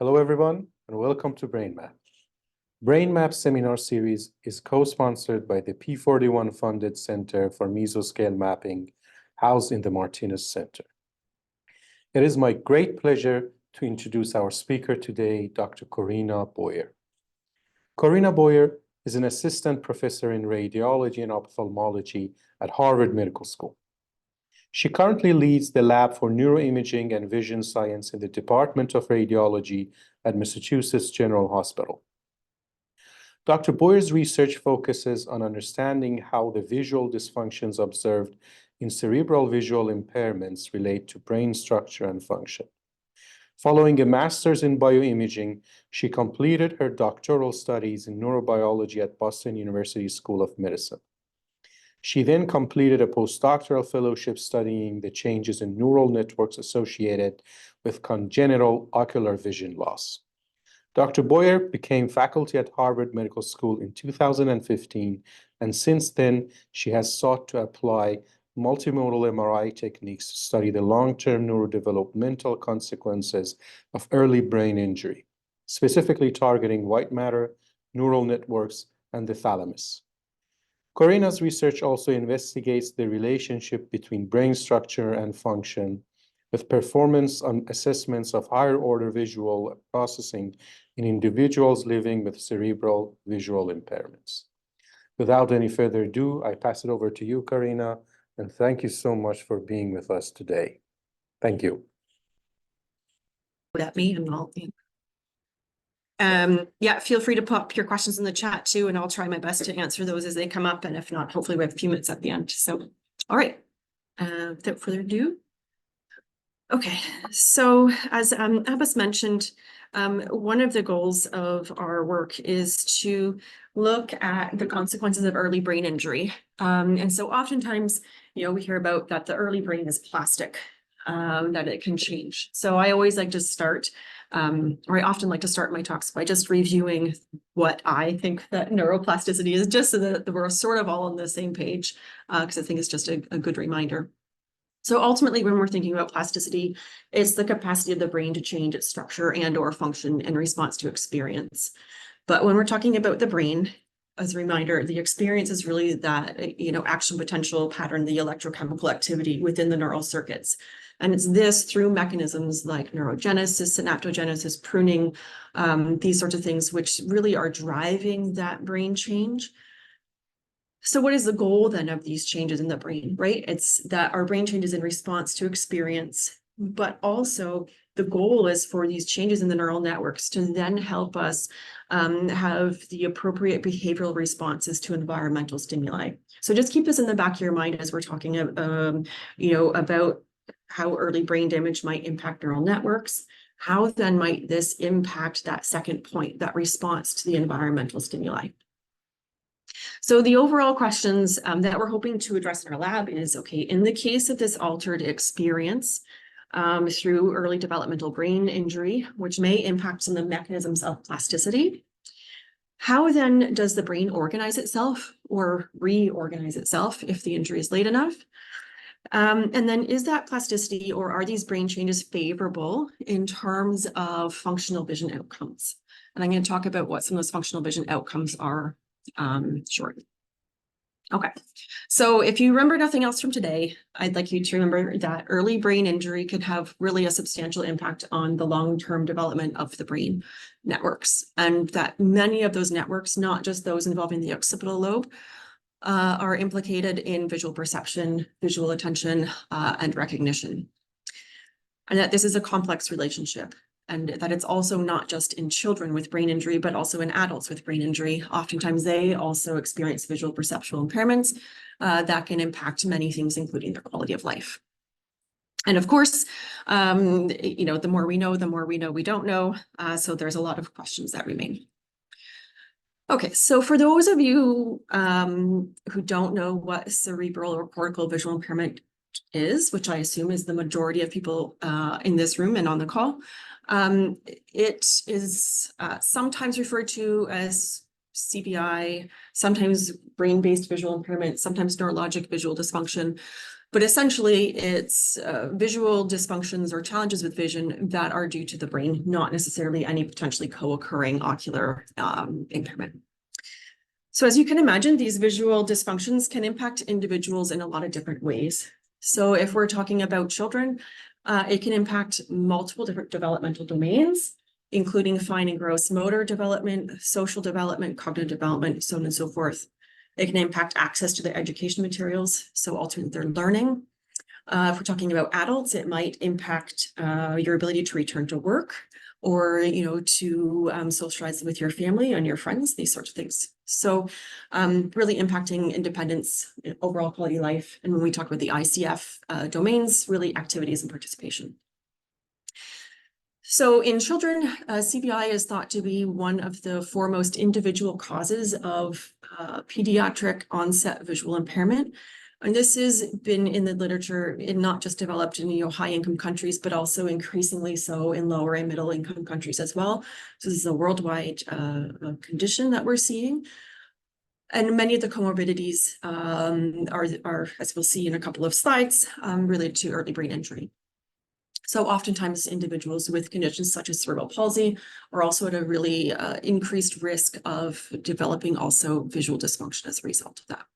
Hello, everyone, and welcome to BrainMap. BrainMap Seminar Series is co-sponsored by the P41-funded Center for Mesoscale Mapping, housed in the Martinos Center. It is my great pleasure to introduce our speaker today, Dr. Corinna Bauer. Corinna Bauer is an assistant professor in radiology and ophthalmology at Harvard Medical School. She currently leads the lab for neuroimaging and vision science in the Department of Radiology at Massachusetts General Hospital. Dr. Bauer's research focuses on understanding how the visual dysfunctions observed in cerebral visual impairments relate to brain structure and function. Following a master's in bioimaging, she completed her doctoral studies in neurobiology at Boston University School of Medicine. She then completed a postdoctoral fellowship studying the changes in neural networks associated with congenital ocular vision loss. Dr. Bauer became faculty at Harvard Medical School in 2015, and since then, she has sought to apply multimodal MRI techniques to study the long-term neurodevelopmental consequences of early brain injury, specifically targeting white matter, neural networks, and the thalamus. Corinna's research also investigates the relationship between brain structure and function, with performance on assessments of higher order visual processing in individuals living with cerebral visual impairments. Without any further ado, I pass it over to you, Corinna, and thank you so much for being with us today. Thank you. At me and I'll yeah, feel free to pop your questions in the chat too, and I'll try my best to answer those as they come up. And if not, hopefully we have a few minutes at the end. So, all right, without further ado. Okay, so as Abbas mentioned, one of the goals of our work is to look at the consequences of early brain injury. And so oftentimes, we hear about that the early brain is plastic, that it can change. So I always like to start, or I often like to start my talks by just reviewing what I think that neuroplasticity is, just so that we're sort of all on the same page, because I think it's just a good reminder. So ultimately, when we're thinking about plasticity, it's the capacity of the brain to change its structure and or function in response to experience. But when we're talking about the brain, as a reminder, the experience is really that, action potential pattern, the electrochemical activity within the neural circuits. And it's this through mechanisms like neurogenesis, synaptogenesis, pruning, these sorts of things, which really are driving that brain change. So what is the goal then of these changes in the brain, right? It's that our brain changes in response to experience, but also the goal is for these changes in the neural networks to then help us have the appropriate behavioral responses to environmental stimuli. So just keep this in the back of your mind as we're talking about how early brain damage might impact neural networks. How then might this impact that second point, that response to the environmental stimuli? So the overall questions that we're hoping to address in our lab is, okay, in the case of this altered experience through early developmental brain injury, which may impact some of the mechanisms of plasticity, how then does the brain organize itself or reorganize itself if the injury is late enough? And then is that plasticity or are these brain changes favorable in terms of functional vision outcomes? And I'm going to talk about what some of those functional vision outcomes are shortly. Okay, so if you remember nothing else from today, I'd like you to remember that early brain injury can have really a substantial impact on the long-term development of the brain networks, and that many of those networks, not just those involving the occipital lobe, are implicated in visual perception, visual attention, and recognition. And that this is a complex relationship, and that it's also not just in children with brain injury, but also in adults with brain injury. Oftentimes, they also experience visual perceptual impairments that can impact many things, including their quality of life. And of course, the more we know, the more we know we don't know. So there's a lot of questions that remain. Okay, so for those of you who don't know what cerebral or cortical visual impairment is, which I assume is the majority of people in this room and on the call, it is sometimes referred to as CVI, sometimes brain-based visual impairment, sometimes neurologic visual dysfunction. But essentially, it's visual dysfunctions or challenges with vision that are due to the brain, not necessarily any potentially co-occurring ocular impairment. So as you can imagine, these visual dysfunctions can impact individuals in a lot of different ways. So if we're talking about children, it can impact multiple different developmental domains, including fine and gross motor development, social development, cognitive development, so on and so forth. It can impact access to their education materials, so ultimately their learning. If we're talking about adults, it might impact your ability to return to work, or to socialize with your family and your friends, these sorts of things. So really impacting independence, overall quality of life. And when we talk about the ICF domains, really activities and participation. So in children, CVI is thought to be one of the foremost individual causes of pediatric onset visual impairment. And this has been in the literature, not just developed in high-income countries, but also increasingly so in lower and middle-income countries as well. So this is a worldwide condition that we're seeing. And many of the comorbidities are, as we'll see in a couple of slides, related to early brain injury. So oftentimes individuals with conditions such as cerebral palsy are also at a really increased risk of developing also visual dysfunction as a result of that.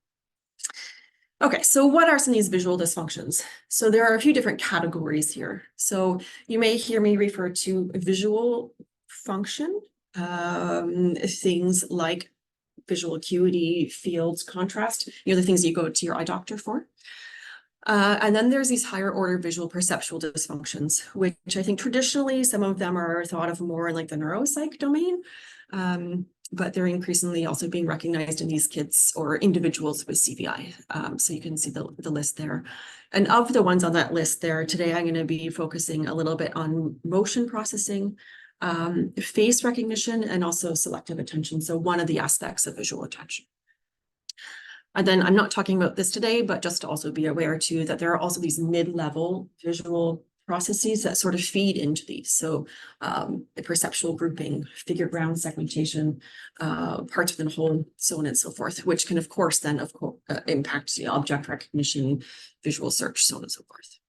Okay, so what are some of these visual dysfunctions? So there are a few different categories here. So you may hear me refer to visual function, things like visual acuity, fields, contrast, the things you go to your eye doctor for. And then there's these higher order visual perceptual dysfunctions, which I think traditionally some of them are thought of more in like the neuropsych domain. But they're increasingly also being recognized in these kids or individuals with CVI. So you can see the list there. And of the ones on that list there, today I'm going to be focusing a little bit on motion processing, face recognition, and also selective attention. So one of the aspects of visual attention. And then I'm not talking about this today, but just to also be aware too, that there are also these mid-level visual processes that sort of feed into these. So the perceptual grouping, figure ground segmentation, parts within a whole, so on and so forth, which can of course then impact object recognition, visual search, so on and so forth.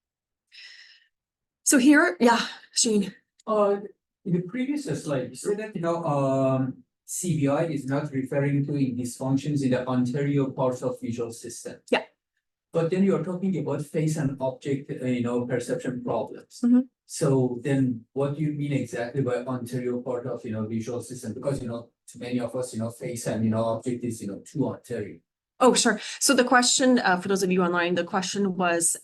So here, yeah, Shane. In the previous slide, you said that CVI is not referring to dysfunctions in the anterior parts of visual system. Yeah. But then you're talking about face and object, perception problems. Mm-hmm. So then what do you mean exactly by anterior part of, visual system? Because, to many of us, face and, object is, too anterior. Oh, sure. So the question, for those of you online, the question was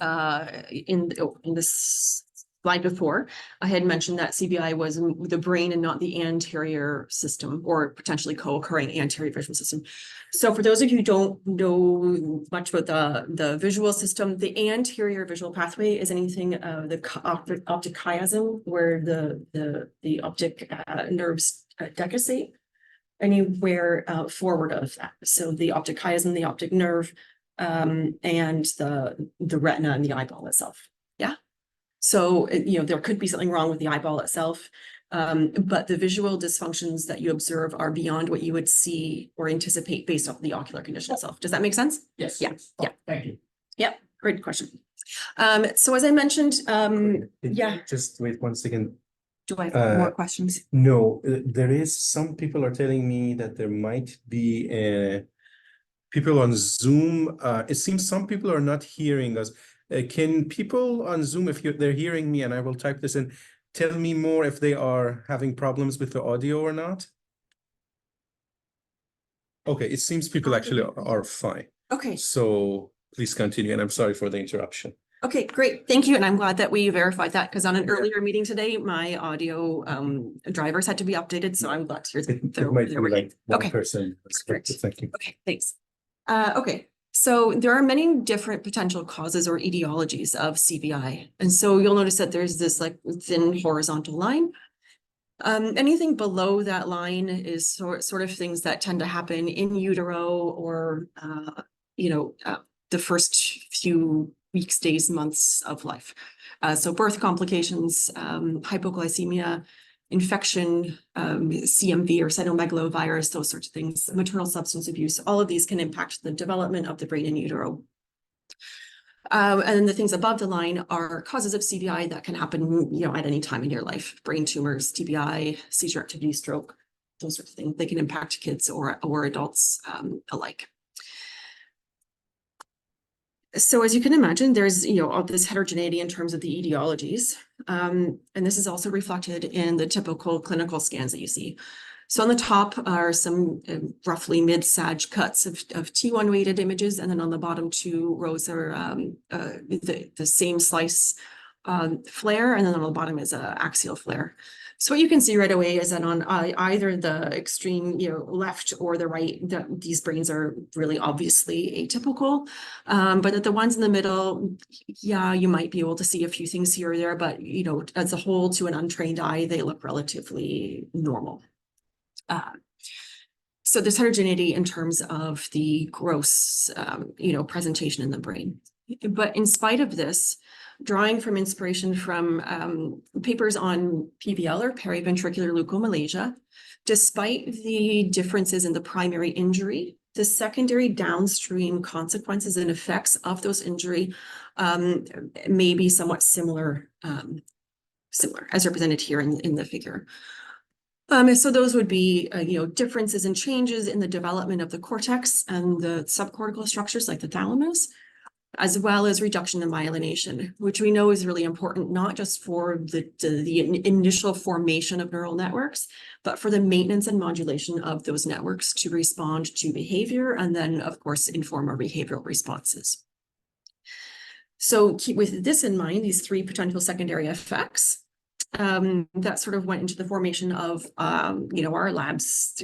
in this slide before, I had mentioned that CVI was the brain and not the anterior system, or potentially co-occurring anterior visual system. So for those of you who don't know much about the visual system, the anterior visual pathway is anything the optic chiasm, where the optic nerves decussate anywhere forward of that. So the optic chiasm, the optic nerve, and the retina and the eyeball itself. Yeah. So, there could be something wrong with the eyeball itself, but the visual dysfunctions that you observe are beyond what you would see or anticipate based off the ocular condition itself. Does that make sense? Yes. Yeah. Yes. Oh, Yeah. Thank you. Yeah. Great question. So as I mentioned, yeah. Just wait 1 second. Do I have more questions? No, there is some people are telling me that there might be people on Zoom. It seems some people are not hearing us. Can people on Zoom, if they're hearing me, and I will type this in, tell me more if they are having problems with the audio or not? Okay, it seems people actually are fine. Okay. So please continue, and I'm sorry for the interruption. Okay, great. Thank you. And I'm glad that we verified that, because on an earlier meeting today, my audio drivers had to be updated. So I'm glad to hear that It might be like one Okay. person. Perfect. Thank you. Okay, thanks. Okay, so there are many different potential causes or etiologies of CVI. And so you'll notice that there's this like thin horizontal line. Anything below that line is sort of things that tend to happen in utero or, the first few weeks, days, months of life. So birth complications, hypoglycemia, infection, CMV or cytomegalovirus, those sorts of things, maternal substance abuse, all of these can impact the development of the brain in utero. And then the things above the line are causes of CVI that can happen, at any time in your life: brain tumors, TBI, seizure activity, stroke, those sorts of things. They can impact kids or adults alike. So as you can imagine, there's, all this heterogeneity in terms of the etiologies. And this is also reflected in the typical clinical scans that you see. So on the top are some roughly mid-sag cuts of T1 weighted images, and then on the bottom 2 rows are the same slice flare, and then on the bottom is an axial flare. So what you can see right away is that on either the extreme, left or the right, that these brains are really obviously atypical. But at the ones in the middle, yeah, you might be able to see a few things here or there, but as a whole, to an untrained eye, they look relatively normal. So there's heterogeneity in terms of the gross, presentation in the brain. But in spite of this, drawing from inspiration from papers on PVL, or periventricular leukomalacia, despite the differences in the primary injury, the secondary downstream consequences and effects of those injury may be somewhat similar, as represented here in the figure. So those would be, differences and changes in the development of the cortex and the subcortical structures like the thalamus, as well as reduction in myelination, which we know is really important, not just for the initial formation of neural networks, but for the maintenance and modulation of those networks to respond to behavior, and then, of course, inform our behavioral responses. So keep with this in mind, these 3 potential secondary effects that sort of went into the formation of, our lab's,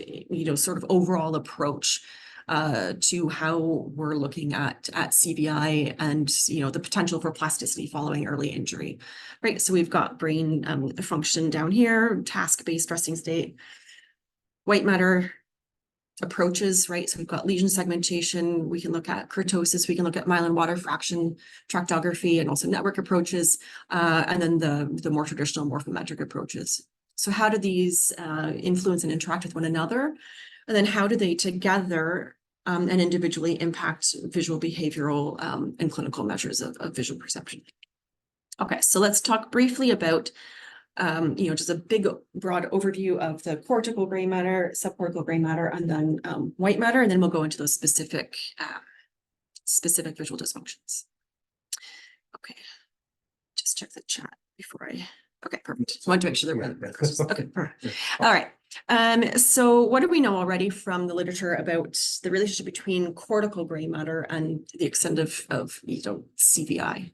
sort of overall approach to how we're looking at CVI and, the potential for plasticity following early injury, right? So we've got brain function down here, task-based resting state, white matter approaches, right? So we've got lesion segmentation, we can look at kurtosis, we can look at myelin water fraction tractography, and also network approaches, and then the more traditional morphometric approaches. So how do these influence and interact with one another? And then how do they together and individually impact visual, behavioral, and clinical measures of visual perception? Okay, so let's talk briefly about just a big, broad overview of the cortical gray matter, subcortical gray matter, and then white matter, and then we'll go into those specific visual dysfunctions. Okay, just check the chat before I. Okay, perfect. I want to make sure they're ready. Okay, perfect. All right. So what do we know already from the literature about the relationship between cortical gray matter and the extent of CVI?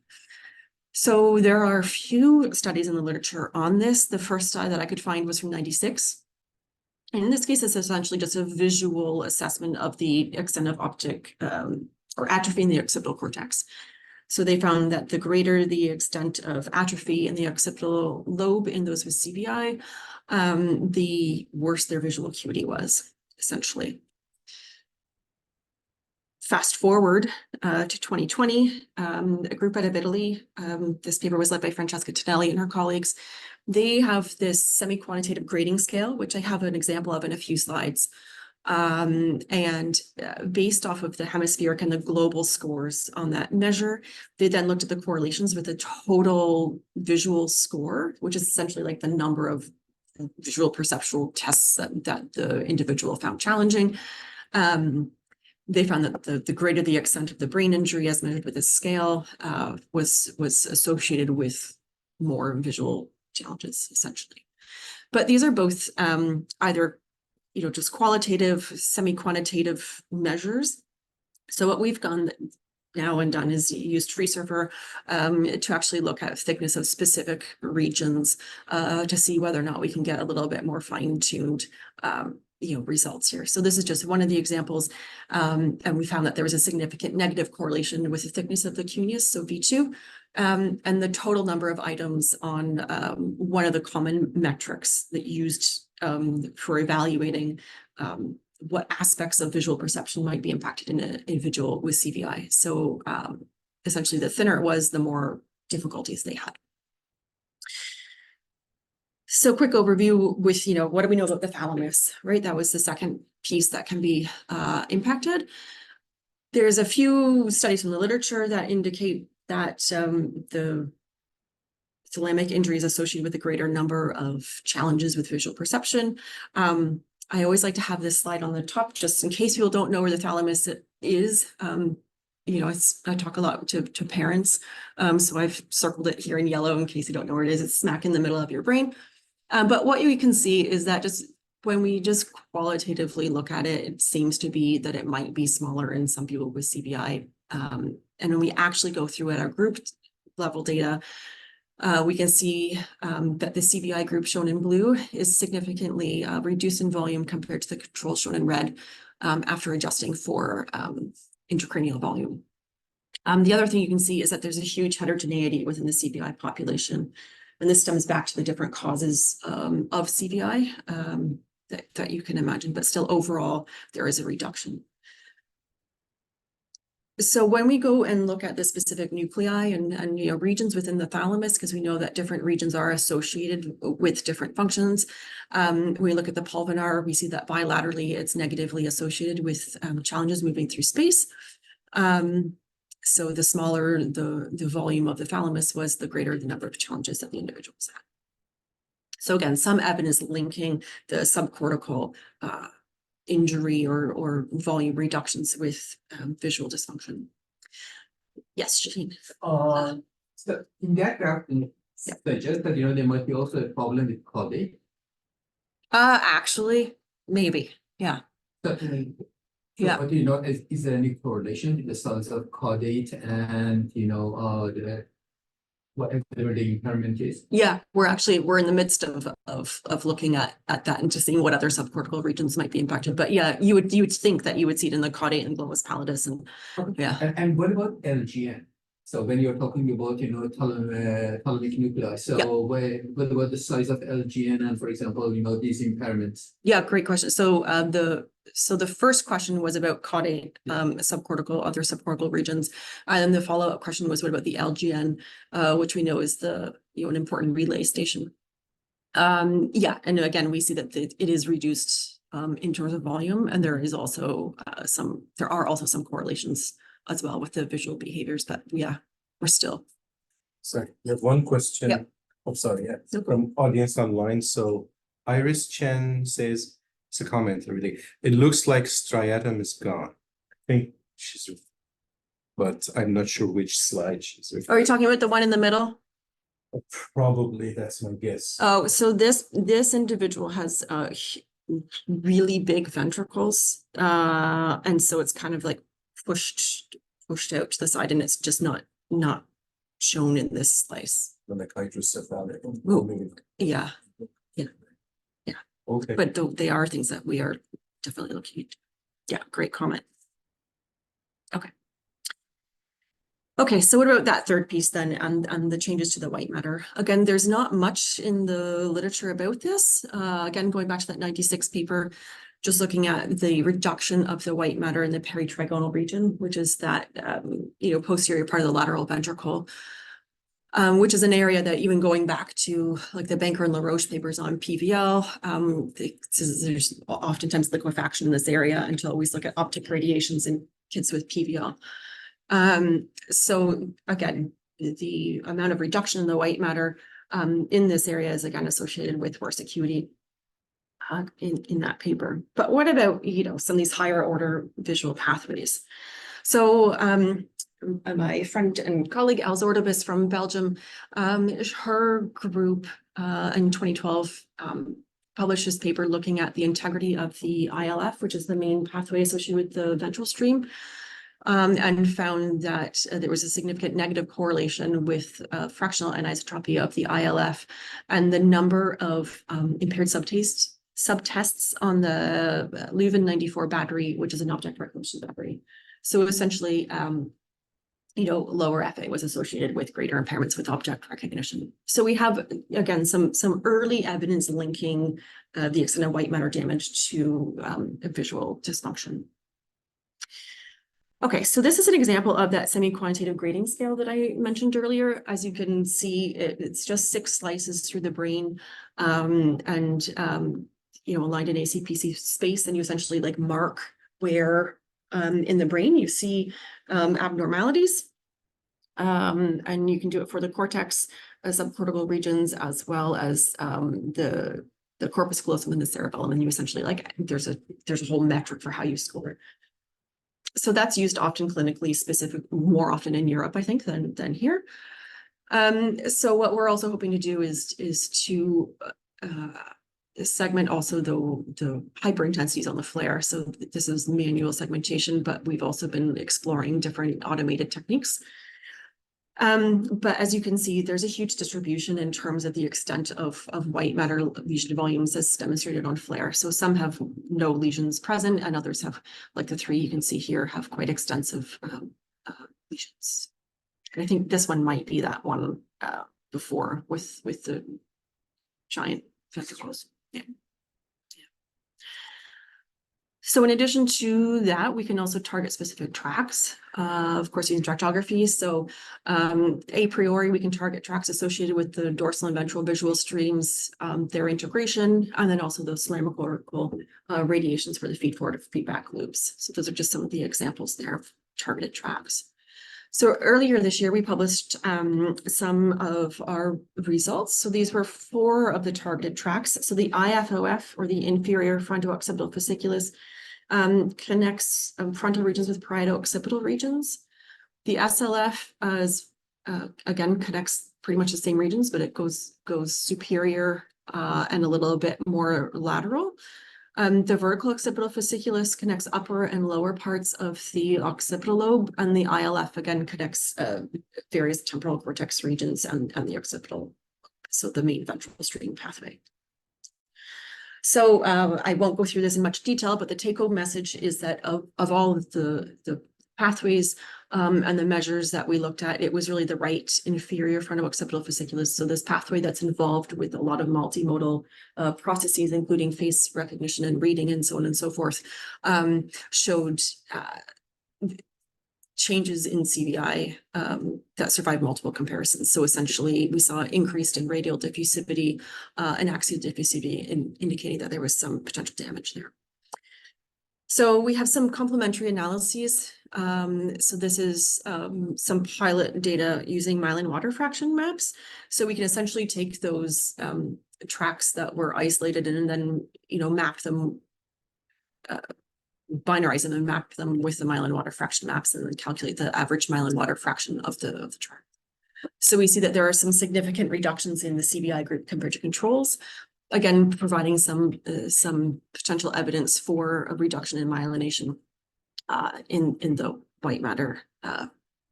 So there are a few studies in the literature on this. The first study that I could find was from '96. And in this case, it's essentially just a visual assessment of the extent of optic or atrophy in the occipital cortex. So they found that the greater the extent of atrophy in the occipital lobe in those with CVI, the worse their visual acuity was, essentially. Fast forward to 2020, a group out of Italy, this paper was led by Francesca Tonelli and her colleagues. They have this semi-quantitative grading scale, which I have an example of in a few slides. And based off of the hemispheric and the global scores on that measure, they then looked at the correlations with the total visual score, which is essentially like the number of visual perceptual tests that the individual found challenging. They found that the greater the extent of the brain injury as measured with this scale was associated with more visual challenges, essentially. But these are both either just qualitative, semi-quantitative measures. So what we've done is used FreeSurfer to actually look at thickness of specific regions to see whether or not we can get a little bit more fine-tuned results here. So this is just one of the examples, and we found that there was a significant negative correlation with the thickness of the cuneus, so V2, and the total number of items on one of the common metrics that used for evaluating what aspects of visual perception might be impacted in an individual with CVI. So essentially, the thinner it was, the more difficulties they had. So quick overview with, what do we know about the thalamus, right? That was the second piece that can be impacted. There's a few studies from the literature that indicate that the thalamic injury is associated with a greater number of challenges with visual perception. I always like to have this slide on the top, just in case people don't know where the thalamus is. You know, I talk a lot to parents, so I've circled it here in yellow in case you don't know where it is. It's smack in the middle of your brain. But what you can see is that just when we just qualitatively look at it, it seems to be that it might be smaller in some people with CBI. And when we actually go through at our group level data, we can see that the CBI group shown in blue is significantly reduced in volume compared to the control shown in red after adjusting for intracranial volume. The other thing you can see is that there's a huge heterogeneity within the CBI population. And this stems back to the different causes of CBI that you can imagine, but still overall, there is a reduction. So when we go and look at the specific nuclei and you know, regions within the thalamus, because we know that different regions are associated with different functions. When we look at the pulvinar, we see that bilaterally it's negatively associated with challenges moving through space. So the smaller the volume of the thalamus was, the greater the number of challenges that the individuals had. So again, some evidence linking the subcortical injury or volume reductions with visual dysfunction. Yes, Shaheen. So in that graph, it suggests that, you know, there might be also a problem with caudate. Actually, maybe, yeah. Certainly. So, Yeah. but, you know, is there any correlation with the size of caudate and, you know, whatever the impairment is? Yeah, we're in the midst of looking at that and just seeing what other subcortical regions might be impacted. But yeah, you would think that you would see it in the caudate and globus pallidus, and yeah. And what about LGN? So when you're talking about, you know, thalamic nuclei, so what about the size of LGN and, for example, you know, these impairments? Yeah, great question. So the first question was about caudate, subcortical, other subcortical regions, and then the follow-up question was what about the LGN, which we know is an important relay station. Yeah, and again, we see that it is reduced in terms of volume, and there is also there are also some correlations as well with the visual behaviors, but yeah, we're still. Sorry, we have one question. Yep. Oh, sorry, yeah, No from audience online. So Iris Chen says, it's a comment, really. It looks like striatum is gone. I think she's, but I'm not sure which slide she's referring. Are you talking about the one in the middle? Probably, that's my guess. Oh, so this individual has really big ventricles, and so it's kind of like pushed out to the side, and it's just not shown in this slice. Like hydrocephalic. Yeah. Okay. But they are things that we are definitely looking at. Yeah, great comment. Okay, so what about that third piece then, and the changes to the white matter? Again, there's not much in the literature about this. Again, going back to that 96 paper, just looking at the reduction of the white matter in the peritrigonal region, which is that posterior part of the lateral ventricle, which is an area that even going back to like the Banker and LaRoche papers on PVL, there's oftentimes liquefaction in this area, and to always look at optic radiations in kids with PVL. So again, the amount of reduction in the white matter in this area is again associated with worse acuity in that paper. But what about, some of these higher order visual pathways? So my friend and colleague Els Ordebus from Belgium, her group in 2012 published this paper looking at the integrity of the ILF, which is the main pathway associated with the ventral stream. And found that there was a significant negative correlation with fractional anisotropy of the ILF and the number of impaired subtests on the Leuven 94 battery, which is an object recognition battery. So essentially, lower FA was associated with greater impairments with object recognition. So we have, again, some early evidence linking the extent of white matter damage to visual dysfunction. Okay, so this is an example of that semi-quantitative grading scale that I mentioned earlier. As you can see, it's just 6 slices through the brain aligned in ACPC space, and you essentially like mark where in the brain you see abnormalities. And you can do it for the cortex, subcortical regions, as well as the corpus callosum and the cerebellum. And you essentially there's a whole metric for how you score it. So that's used often clinically, more often in Europe, I think, than here. So what we're also hoping to do is to segment also the hyperintensities on the flare. So this is manual segmentation, but we've also been exploring different automated techniques. But as you can see, there's a huge distribution in terms of the extent of white matter lesion volumes as demonstrated on flare. So some have no lesions present, and others have, like the three you can see here, have quite extensive lesions. And I think this one might be that one before with the giant ventricles. Yeah. So in addition to that, we can also target specific tracts, of course, using tractography. So a priori, we can target tracts associated with the dorsal and ventral visual streams, their integration, and then also those cerebrocortical radiations for the feed-forward feedback loops. So those are just some of the examples there of targeted tracts. So earlier this year, we published some of our results. So these were 4 of the targeted tracts. So the IFOF, or the inferior fronto-occipital fasciculus, connects frontal regions with parieto-occipital regions. The SLF again connects pretty much the same regions, but it goes superior and a little bit more lateral. The vertical occipital fasciculus connects upper and lower parts of the occipital lobe, and the ILF again connects various temporal cortex regions and the occipital, so the main ventral stream pathway. So I won't go through this in much detail, but the take-home message is that of all of the pathways and the measures that we looked at, it was really the right inferior fronto-occipital fasciculus. So this pathway that's involved with a lot of multimodal processes, including face recognition and reading and so on and so forth, showed changes in CVI that survived multiple comparisons. So essentially, we saw increased in radial diffusivity and axial diffusivity, indicating that there was some potential damage there. So we have some complementary analyses. So this is some pilot data using myelin water fraction maps. So we can essentially take those tracks that were isolated and then, map them, binarize them and map them with the myelin water fraction maps, and then calculate the average myelin water fraction of the track. So we see that there are some significant reductions in the CVI group compared to controls, again, providing some potential evidence for a reduction in myelination in the white matter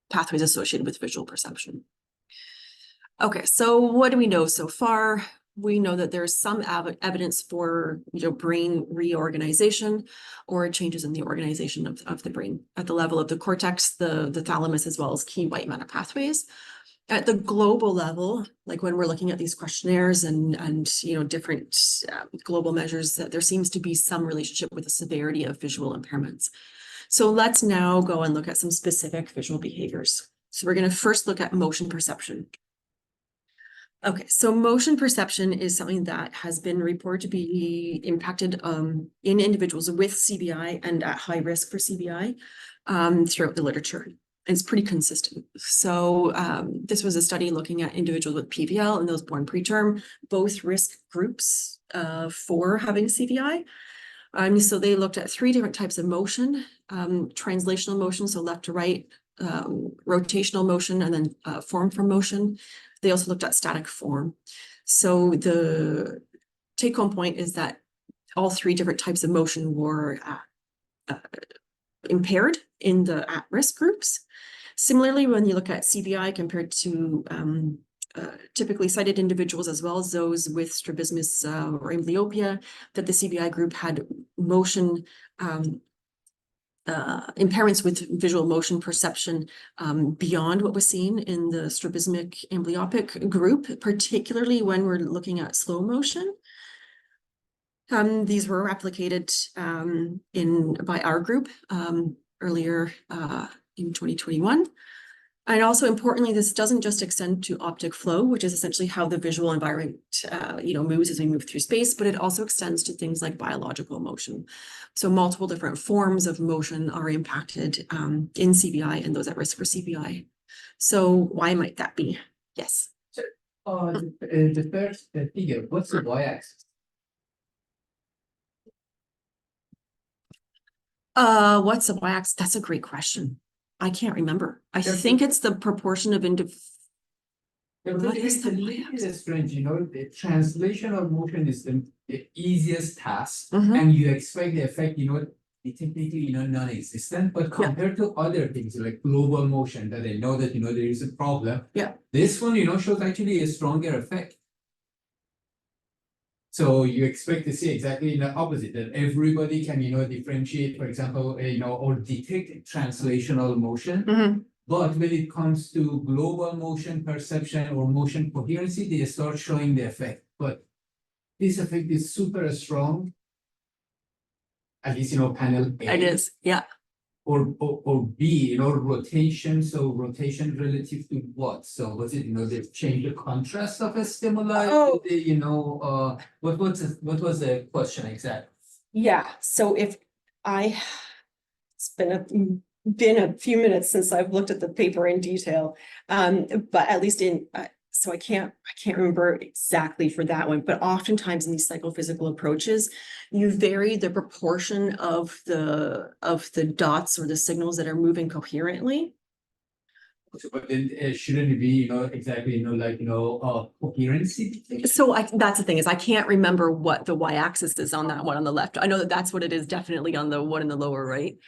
pathways associated with visual perception. Okay, so what do we know so far? We know that there's some evidence for brain reorganization or changes in the organization of the brain at the level of the cortex, the thalamus, as well as key white matter pathways. At the global level, like when we're looking at these questionnaires and different global measures, that there seems to be some relationship with the severity of visual impairments. So let's now go and look at some specific visual behaviors. So we're going to first look at motion perception. Okay, so motion perception is something that has been reported to be impacted in individuals with CVI and at high risk for CVI throughout the literature. And it's pretty consistent. So this was a study looking at individuals with PVL and those born preterm, both risk groups for having CVI. So they looked at 3 different types of motion, translational motion, so left to right, rotational motion, and then form from motion. They also looked at static form. So the take-home point is that all 3 different types of motion were impaired in the at-risk groups. Similarly, when you look at CVI compared to typically sighted individuals, as well as those with strabismus or amblyopia, that the CVI group had motion impairments with visual motion perception beyond what was seen in the strabismic amblyopic group, particularly when we're looking at slow motion. These were replicated by our group earlier in 2021. And also importantly, this doesn't just extend to optic flow, which is essentially how the visual environment moves as we move through space, but it also extends to things like biological motion. So multiple different forms of motion are impacted in CVI and those at risk for CVI So why might that be? Yes. The first figure, what's the y-axis? What's the y-axis? That's a great question. I can't remember. I Yes. think it's the proportion of What is the It's a little strange, you know, the translational motion is the easiest task, Mhm. and you expect the effect, you know, technically, you know, non-existent, but compared to other things like global motion that I know that, you know, there is a problem. Yeah. This one, you know, shows actually a stronger effect. So you expect to see exactly the opposite, that everybody can, you know, differentiate, for example, you know, or detect translational motion. Mhm. But when it comes to global motion perception or motion coherency, they start showing the effect. But this effect is super strong. At least, you know, panel A. It is, yeah. Or B, you know, rotation. So rotation relative to what? So was it, you know, they change the contrast of a stimuli? Oh. You know, what was the question exactly? Yeah, so if it's been a few minutes since I've looked at the paper in detail. But at least so I can't remember exactly for that one, but oftentimes in these psychophysical approaches, you vary the proportion of the dots or the signals that are moving coherently. But then shouldn't it be, you know, exactly, you know, like, you know, coherency? So that's the thing is I can't remember what the y-axis is on that one on the left. I know that that's what it is definitely on the one in the lower right.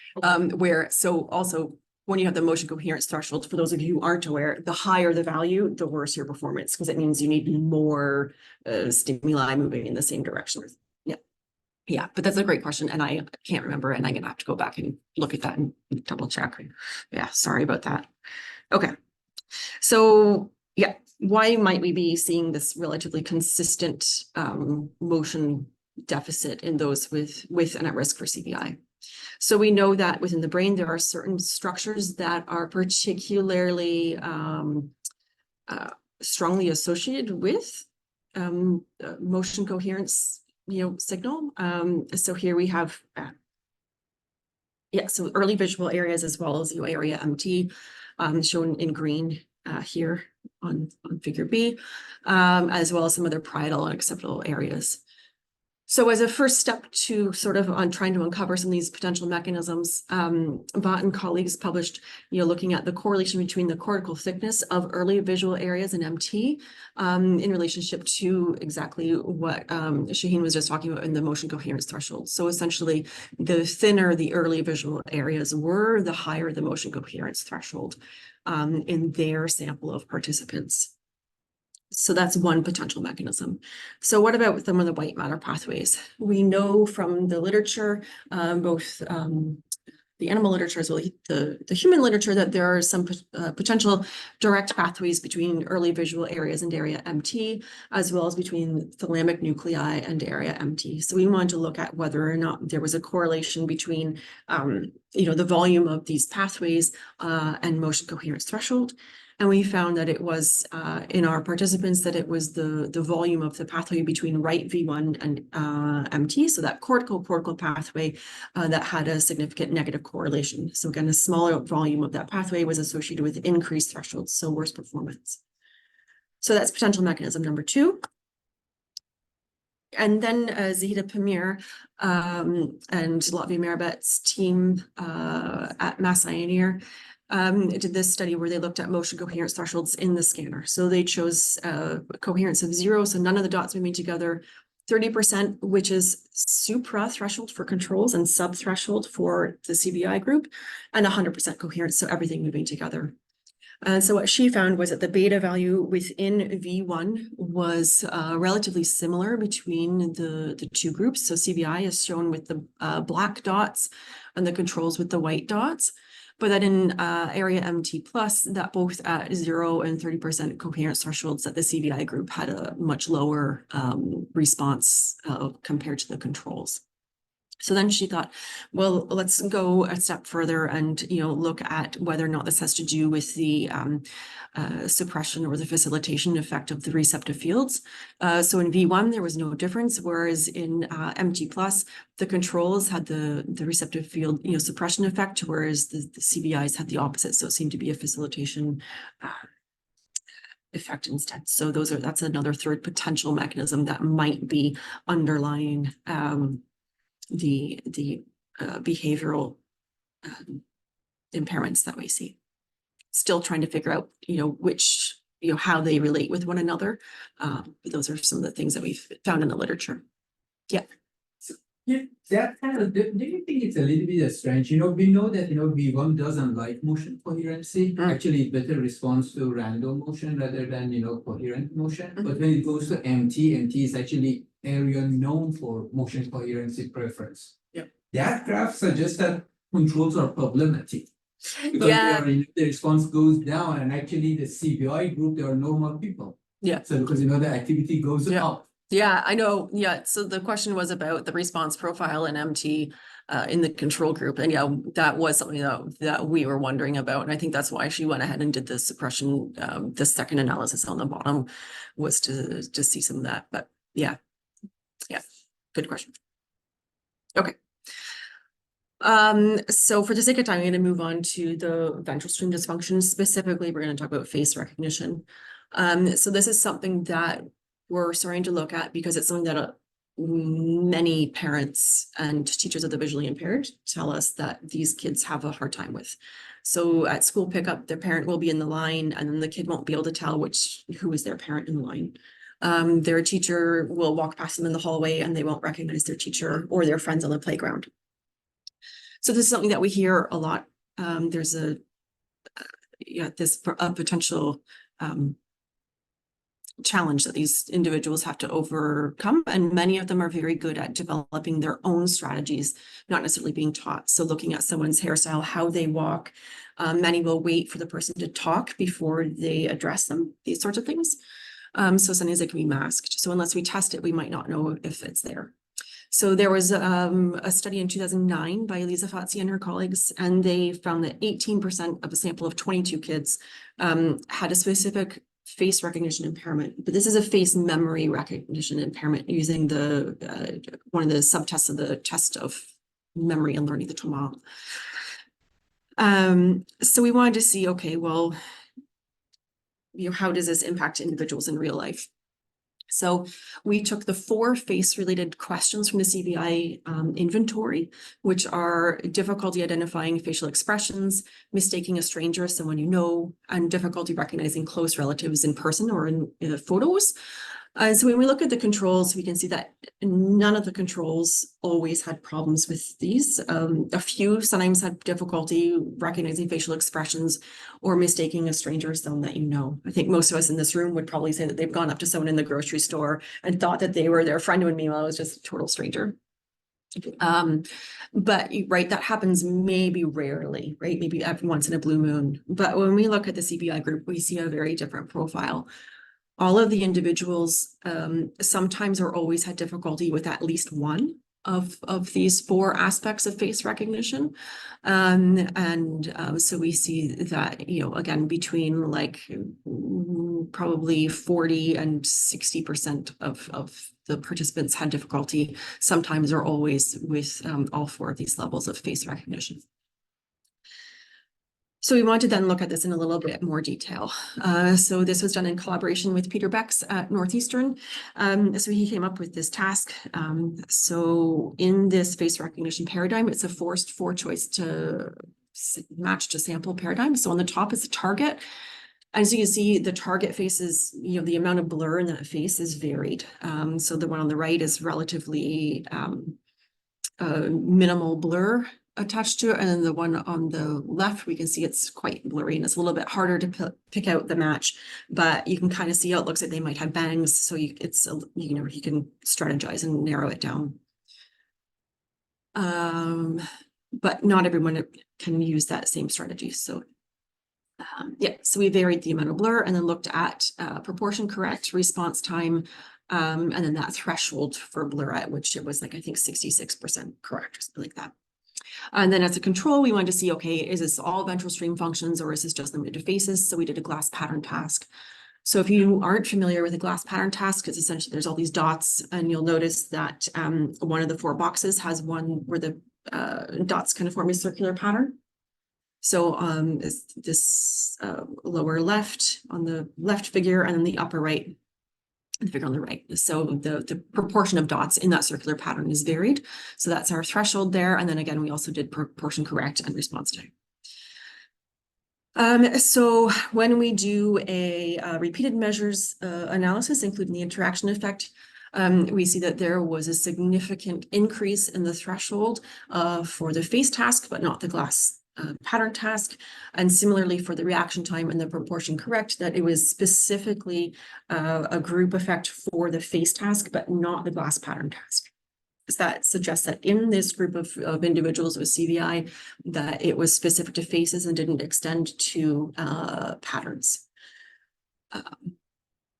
So also when you have the motion coherence threshold, for those of you who aren't aware, the higher the value, the worse your performance, because it means you need more stimuli moving in the same direction. Yeah, but that's a great question, and I can't remember, and I'm gonna have to go back and look at that and double check. Yeah, sorry about that. Okay, so yeah, why might we be seeing this relatively consistent motion deficit in those with and at risk for CVI? So we know that within the brain, there are certain structures that are particularly strongly associated with motion coherence, you know, signal. So here we have, so early visual areas as well as area MT shown in green here on figure B, as well as some other parietal and occipital areas. So as a first step to sort of on trying to uncover some of these potential mechanisms, Bott and colleagues published, you know, looking at the correlation between the cortical thickness of early visual areas in MT in relationship to exactly what Shaheen was just talking about in the motion coherence threshold. So essentially, the thinner the early visual areas were, the higher the motion coherence threshold in their sample of participants. So that's one potential mechanism. So what about some of the white matter pathways? We know from the literature, both the animal literature as well as the human literature, that there are some potential direct pathways between early visual areas and area MT, as well as between thalamic nuclei and area MT. So we wanted to look at whether or not there was a correlation between, you know, the volume of these pathways and motion coherence threshold. And we found that it was in our participants that it was the volume of the pathway between right V1 and MT, so that cortical pathway that had a significant negative correlation. So again, a smaller volume of that pathway was associated with increased thresholds, so worse performance. So that's potential mechanism number 2. And then Zahida Pamir and Latvia Merabet's team at Mass Ioneer did this study where they looked at motion coherence thresholds in the scanner. So they chose coherence of 0, so none of the dots moving together, 30%, which is supra threshold for controls and sub threshold for the CVI group, and 100% coherence, so everything moving together. And so what she found was that the beta value within V1 was relatively similar between the two groups. So CVI is shown with the black dots and the controls with the white dots. But that in area MT plus, that both at 0 and 30% coherence thresholds, that the CVI group had a much lower response compared to the controls. So then she thought, well, let's go a step further and, look at whether or not this has to do with the suppression or the facilitation effect of the receptive fields. So in V1, there was no difference, whereas in MT plus, the controls had the receptive field, suppression effect, whereas the CBIs had the opposite. So it seemed to be a facilitation effect instead. So that's another third potential mechanism that might be underlying the behavioral impairments that we see. Still trying to figure out, which, how they relate with one another. But those are some of the things that we've found in the literature. Yeah. Yeah, that kind of, do you think it's a little bit strange? We know that, V1 doesn't like motion coherency. Actually, it better responds to random motion rather than, coherent motion. But when it goes to MT is actually area known for motion coherency preference. Yeah. That graph suggests that controls are problematic. Because Yeah. the response goes down, and actually the CBI group, they are normal people. Yeah. So because the activity goes up. Yeah, I know. Yeah. So the question was about the response profile in MT in the control group. And that was something that we were wondering about. And I think that's why she went ahead and did the suppression, the second analysis on the bottom was to see some of that. But yeah, good question. Okay. So for the sake of time, I'm going to move on to the ventral stream dysfunction. Specifically, we're going to talk about face recognition. So this is something that we're starting to look at because it's something that many parents and teachers of the visually impaired tell us that these kids have a hard time with. So at school pickup, their parent will be in the line and then the kid won't be able to tell who is their parent in the line. Their teacher will walk past them in the hallway and they won't recognize their teacher or their friends on the playground. So this is something that we hear a lot. There's a potential challenge that these individuals have to overcome, and many of them are very good at developing their own strategies, not necessarily being taught. So looking at someone's hairstyle, how they walk, many will wait for the person to talk before they address them, these sorts of things. So sometimes they can be masked. So unless we test it, we might not know if it's there. So there was a study in 2009 by Elisa Fazzi and her colleagues, and they found that 18% of a sample of 22 kids had a specific face recognition impairment, but this is a face memory recognition impairment using one of the subtests of the test of memory and learning, the TOMA. So we wanted to see, okay, well, how does this impact individuals in real life? So we took the 4 face-related questions from the CBI inventory, which are difficulty identifying facial expressions, mistaking a stranger as someone you know, and difficulty recognizing close relatives in person or in photos. So when we look at the controls, we can see that none of the controls always had problems with these. A few sometimes had difficulty recognizing facial expressions or mistaking a stranger as someone that you know. I think most of us in this room would probably say that they've gone up to someone in the grocery store and thought that they were their friend when meanwhile it was just a total stranger. But right, that happens maybe rarely, right? Maybe every once in a blue moon. But when we look at the CBI group, we see a very different profile. All of the individuals sometimes or always had difficulty with at least one of these 4 aspects of face recognition. So we see that, again, between like probably 40 and 60% of the participants had difficulty sometimes or always with all 4 of these levels of face recognition. So we want to then look at this in a little bit more detail. So this was done in collaboration with Peter Becks at Northeastern. So he came up with this task. So in this face recognition paradigm, it's a forced 4-choice to match to sample paradigm. So on the top is the target. As you can see, the target face is, the amount of blur in that face is varied. So the one on the right is relatively minimal blur attached to it, and then the one on the left, we can see it's quite blurry and it's a little bit harder to pick out the match, but you can kind of see how it looks like they might have bangs, so you can strategize and narrow it down. But not everyone can use that same strategy. So so we varied the amount of blur and then looked at proportion correct, response time, And then that threshold for blurette, which it was like, I think 66% correct or something like that. And then as a control, we wanted to see, okay, is this all ventral stream functions or is this just limited to faces? So we did a glass pattern task. So if you aren't familiar with a glass pattern task, it's essentially there's all these dots, and you'll notice that one of the 4 boxes has one where the dots kind of form a circular pattern. So this lower left on the left figure, and then the upper right, the figure on the right. So the proportion of dots in that circular pattern is varied. So that's our threshold there. And then again, we also did proportion correct and response time. So when we do a repeated measures analysis, including the interaction effect, we see that there was a significant increase in the threshold for the face task, but not the glass pattern task. And similarly for the reaction time and the proportion correct, that it was specifically a group effect for the face task, but not the glass pattern task. That suggests that in this group of individuals with CVI, that it was specific to faces and didn't extend to patterns.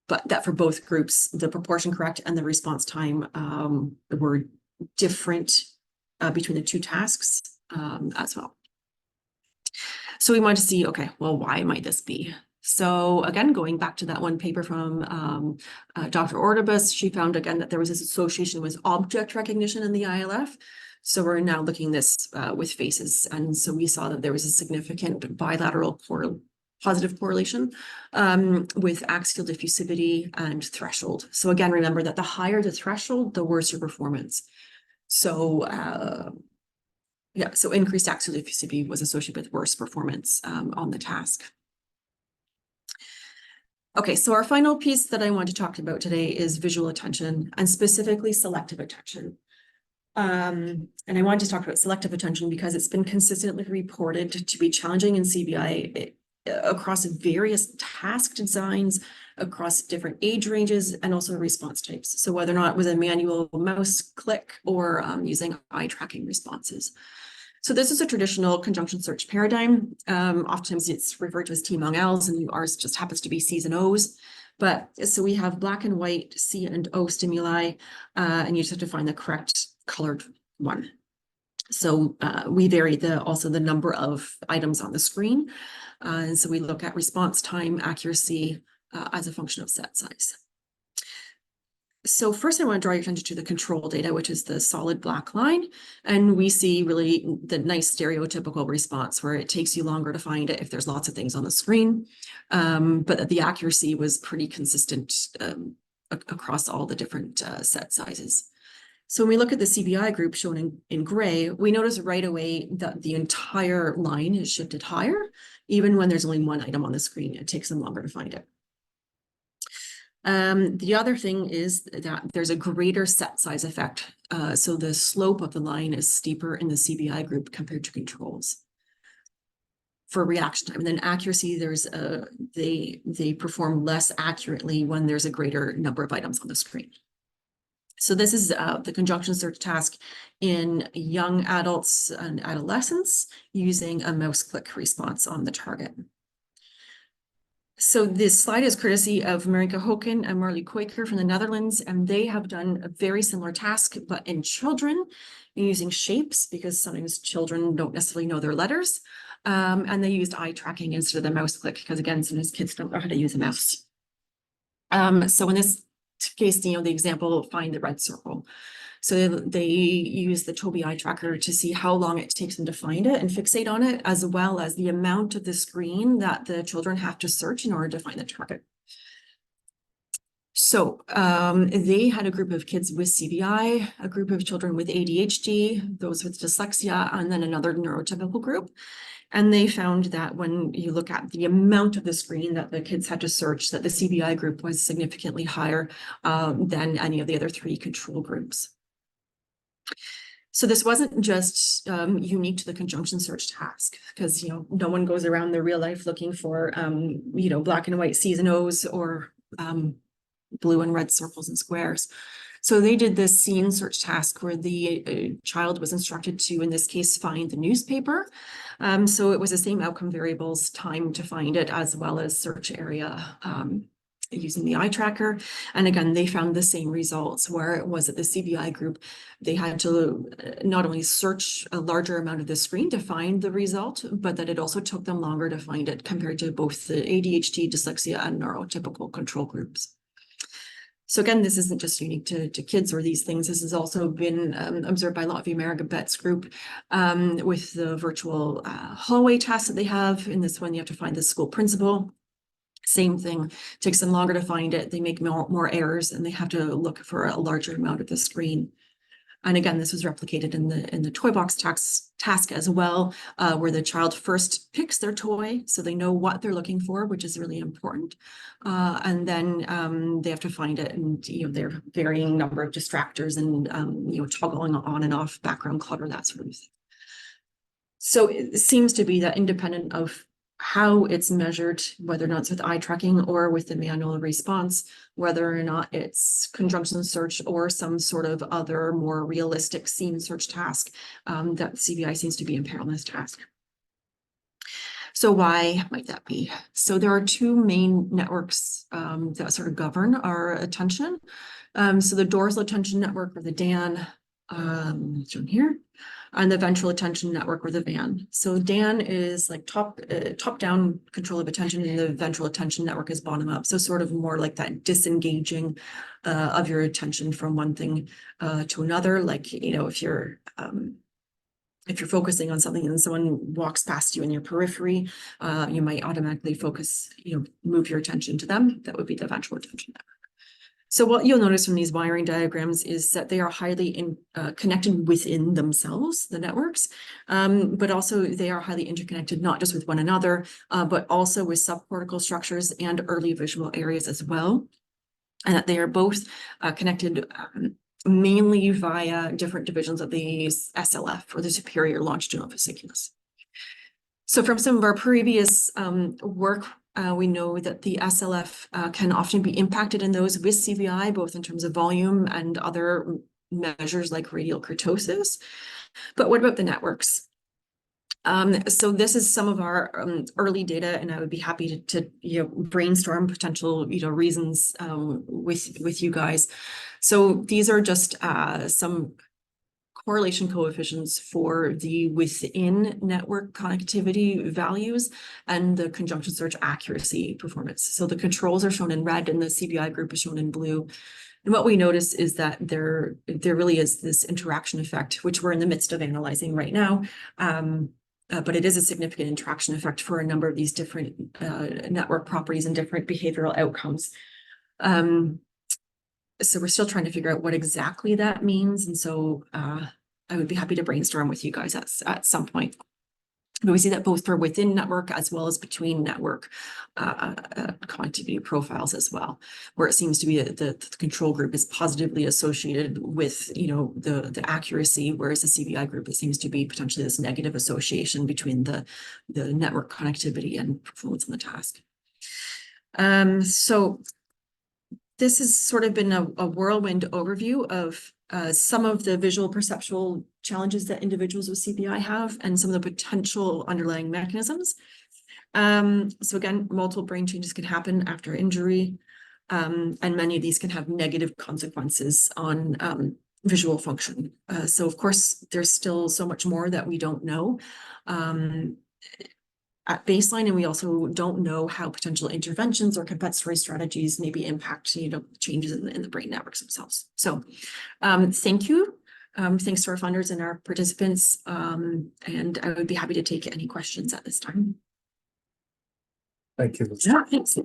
But that for both groups, the proportion correct and the response time were different between the 2 tasks as well. So we wanted to see, okay, well, why might this be? So again, going back to that one paper from Dr. Ordubus, she found again that there was this association with object recognition in the ILF. So we're now looking this with faces. And so we saw that there was a significant bilateral positive correlation with axial diffusivity and threshold. So again, remember that the higher the threshold, the worse your performance. So yeah, so increased axial diffusivity was associated with worse performance on the task. Okay, so our final piece that I want to talk about today is visual attention, and specifically selective attention. And I wanted to talk about selective attention because it's been consistently reported to be challenging in CBI across various task designs, across different age ranges, and also response types. So whether or not it was a manual mouse click or using eye tracking responses. So this is a traditional conjunction search paradigm. Oftentimes it's referred to as T among Ls, and ours just happens to be Cs and Os. But so we have black and white C and O stimuli, and you just have to find the correct colored one. So we vary also the number of items on the screen. And so we look at response time, accuracy as a function of set size. So first I want to draw your attention to the control data, which is the solid black line. And we see really the nice stereotypical response where it takes you longer to find it if there's lots of things on the screen. But the accuracy was pretty consistent across all the different set sizes. So when we look at the CVI group shown in gray, we notice right away that the entire line is shifted higher, even when there's only one item on the screen. It takes them longer to find it. The other thing is that there's a greater set size effect. So the slope of the line is steeper in the CVI group compared to controls. For reaction time, and then accuracy, they perform less accurately when there's a greater number of items on the screen. So this is the conjunction search task in young adults and adolescents using a mouse click response on the target. So this slide is courtesy of Marika Hoken and Marley Quaker from the Netherlands, and they have done a very similar task, but in children using shapes, because sometimes children don't necessarily know their letters. And they used eye tracking instead of the mouse click, because again, sometimes kids don't know how to use a mouse. So in this case, the example, find the red circle. So they use the Tobii eye tracker to see how long it takes them to find it and fixate on it, as well as the amount of the screen that the children have to search in order to find the target. So they had a group of kids with CVI, a group of children with ADHD, those with dyslexia, and then another neurotypical group. And they found that when you look at the amount of the screen that the kids had to search, that the CVI group was significantly higher than any of the other 3 control groups. So this wasn't just unique to the conjunction search task, because no one goes around their real life looking for black and white C's and O's or blue and red circles and squares. So they did this scene search task where the child was instructed to, in this case, find the newspaper. So it was the same outcome variables, time to find it, as well as search area using the eye tracker. And again, they found the same results where it was at the CBI group. They had to not only search a larger amount of the screen to find the result, but that it also took them longer to find it compared to both the ADHD, dyslexia, and neurotypical control groups. So again, this isn't just unique to kids or these things. This has also been observed by a lot of the America Betts group with the virtual hallway tasks that they have. In this one, you have to find the school principal. Same thing, takes them longer to find it. They make more errors and they have to look for a larger amount of the screen. And again, this was replicated in the toy box task as well, where the child first picks their toy so they know what they're looking for, which is really important. And then they have to find it, and there are varying number of distractors and toggling on and off background clutter, that sort of thing. So it seems to be that independent of how it's measured, whether or not it's with eye tracking or with the manual response, whether or not it's conjunction search or some sort of other more realistic scene search task, that CBI seems to be impaired on this task. So why might that be? So there are two main networks that sort of govern our attention. So the dorsal attention network, or the DAN, shown here, and the ventral attention network, or the VAN. So DAN is like top-down control of attention, and the ventral attention network is bottom-up. So sort of more like that disengaging of your attention from one thing to another. Like, if you're focusing on something and someone walks past you in your periphery, you might automatically focus, move your attention to them. That would be the ventral attention network. So what you'll notice from these wiring diagrams is that they are highly connected within themselves, the networks, but also they are highly interconnected, not just with one another, but also with subcortical structures and early visual areas as well. And that they are both connected mainly via different divisions of the SLF, or the superior longitudinal fasciculus. So from some of our previous work, we know that the SLF can often be impacted in those with CBI, both in terms of volume and other measures like radial kurtosis. But what about the networks? So this is some of our early data, and I would be happy to brainstorm potential reasons with you guys. So these are just some correlation coefficients for the within network connectivity values and the conjunction search accuracy performance. So the controls are shown in red and the CBI group is shown in blue. And what we notice is that there really is this interaction effect, which we're in the midst of analyzing right now. But it is a significant interaction effect for a number of these different network properties and different behavioral outcomes. So we're still trying to figure out what exactly that means. And so I would be happy to brainstorm with you guys at some point. But we see that both for within network as well as between network connectivity profiles as well, where it seems to be the control group is positively associated with the accuracy, whereas the CBI group, it seems to be potentially this negative association between the network connectivity and performance on the task. So this has sort of been a whirlwind overview of some of the visual perceptual challenges that individuals with CBI have and some of the potential underlying mechanisms. So again, multiple brain changes can happen after injury, and many of these can have negative consequences on visual function. So of course, there's still so much more that we don't know at baseline, and we also don't know how potential interventions or compensatory strategies maybe impact changes in the brain networks themselves. So thank you. Thanks to our funders and our participants, and I would be happy to take any questions at this time. Thank you. Yeah, thanks.